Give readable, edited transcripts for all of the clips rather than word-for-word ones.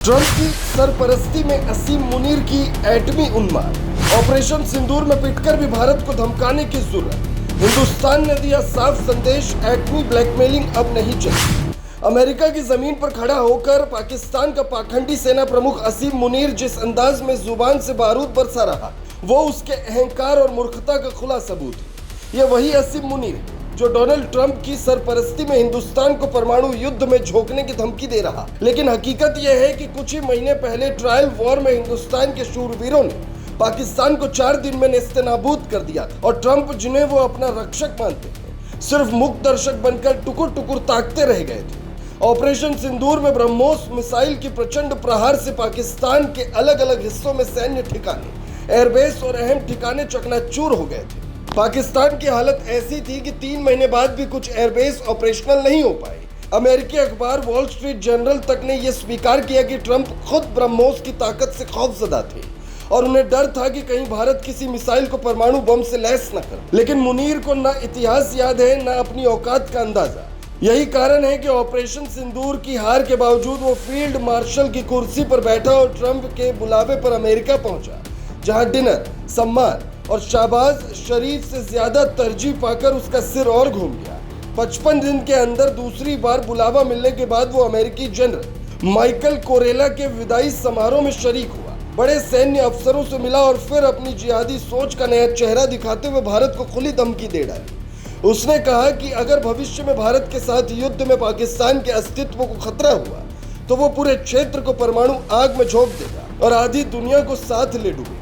Trump की सरपरस्ती में असीम मुनीर की एटमी उन्माद। ऑपरेशन सिंदूर में पिटकर भी भारत को धमकाने की जरूरत। हिंदुस्तान ने दिया साफ संदेश, एटमी ब्लैकमेलिंग अब नहीं चलेगी। अमेरिका की जमीन पर खड़ा होकर पाकिस्तान का पाखंडी सेना प्रमुख असीम मुनीर जिस अंदाज में जुबान से बारूद बरसा रहा, वो उसके अहंकार और मूर्खता का खुला सबूत है। यह वही असीम मुनीर है जो डोनाल्ड ट्रंप की सरपरस्ती में हिंदुस्तान को परमाणु युद्ध में झोंकने की धमकी दे रहा। लेकिन हकीकत यह है कि कुछ ही महीने पहले ट्रायल वॉर में हिंदुस्तान के शूरवीरों ने पाकिस्तान को 4 दिन में नेस्तनाबूद कर दिया और ट्रंप, जिन्हें वो अपना रक्षक मानते थे, सिर्फ मूक दर्शक बनकर टुकुर टुकुर ताकते रह गए थे। ऑपरेशन सिंदूर में ब्रह्मोस मिसाइल की प्रचंड प्रहार से पाकिस्तान के अलग अलग हिस्सों में सैन्य ठिकाने, एयरबेस और अहम ठिकाने चकनाचूर हो गए थे। पाकिस्तान की हालत ऐसी थी कि 3 महीने बाद भी कुछ एयरबेस ऑपरेशनल नहीं हो पाए। अमेरिकी अखबार वॉल स्ट्रीट जर्नल तक ने यह स्वीकार किया कि ट्रंप खुद ब्रह्मोस की ताकत से खौफजदा थे और उन्हें डर था कि कहीं भारत किसी मिसाइल को परमाणु बम से लैस न करे। लेकिन मुनीर को न इतिहास याद है, न अपनी औकात का अंदाजा। यही कारण है कि ऑपरेशन सिंदूर की हार के बावजूद वो फील्ड मार्शल की कुर्सी पर बैठा और ट्रंप के बुलावे पर अमेरिका पहुंचा, जहां डिनर, सम्मान और शाहबाज शरीफ से ज्यादा तरजीह पाकर उसका सिर और घूम गया। 55 दिन के अंदर दूसरी बार बुलावा मिलने के बाद वो अमेरिकी जनरल माइकल कोरेला के विदाई समारोह में शरीक हुआ, बड़े सैन्य अफसरों से मिला और फिर अपनी जिहादी सोच का नया चेहरा दिखाते हुए भारत को खुली धमकी दे डाली। उसने कहा कि अगर भविष्य में भारत के साथ युद्ध में पाकिस्तान के अस्तित्व को खतरा हुआ तो वो पूरे क्षेत्र को परमाणु आग में झोंक देगा और आधी दुनिया को साथ ले डूबेगा।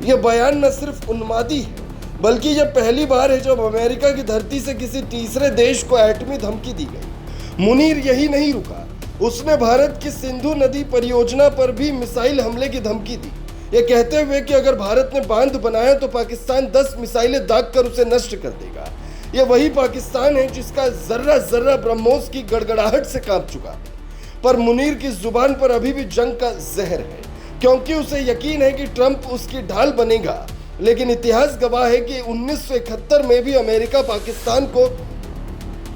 यह बयान न सिर्फ उन्मादी है, बल्कि यह पहली बार है जब अमेरिका की धरती से किसी तीसरे देश को एटमी धमकी दी गई। मुनीर यही नहीं रुका, उसने भारत की सिंधु नदी परियोजना पर भी मिसाइल हमले की धमकी दी, ये कहते हुए कि अगर भारत ने बांध बनाया तो पाकिस्तान 10 मिसाइलें दागकर उसे नष्ट कर देगा। यह वही पाकिस्तान है जिसका जर्रा जर्रा ब्रह्मोस की गड़गड़ाहट से कांप चुका है। पर मुनीर की जुबान पर अभी भी जंग का जहर है, क्योंकि उसे यकीन है कि ट्रंप उसकी ढाल बनेगा। लेकिन इतिहास गवाह है कि 1971 में भी अमेरिका पाकिस्तान को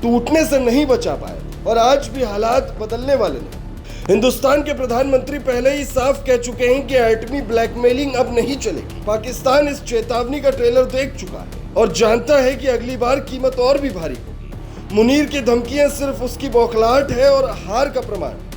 टूटने से नहीं बचा पाया और आज भी हालात बदलने वाले नहीं। हिंदुस्तान के प्रधानमंत्री पहले ही साफ कह चुके हैं कि एटमी ब्लैकमेलिंग अब नहीं चलेगी। पाकिस्तान इस चेतावनी का ट्रेलर देख चुका है और जानता है कि अगली बार कीमत और भी भारी होगी। मुनीर की धमकियां सिर्फ उसकी बौखलाहट है और हार का प्रमाण।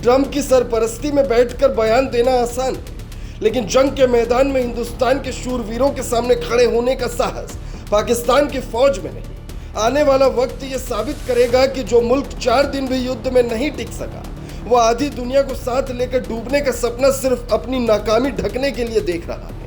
ट्रंप की सरपरस्ती में बैठकर बयान देना आसान है, लेकिन जंग के मैदान में हिंदुस्तान के शूरवीरों के सामने खड़े होने का साहस पाकिस्तान की फौज में नहीं। आने वाला वक्त ये साबित करेगा कि जो मुल्क 4 दिन भी युद्ध में नहीं टिक सका, वो आधी दुनिया को साथ लेकर डूबने का सपना सिर्फ अपनी नाकामी ढकने के लिए देख रहा है।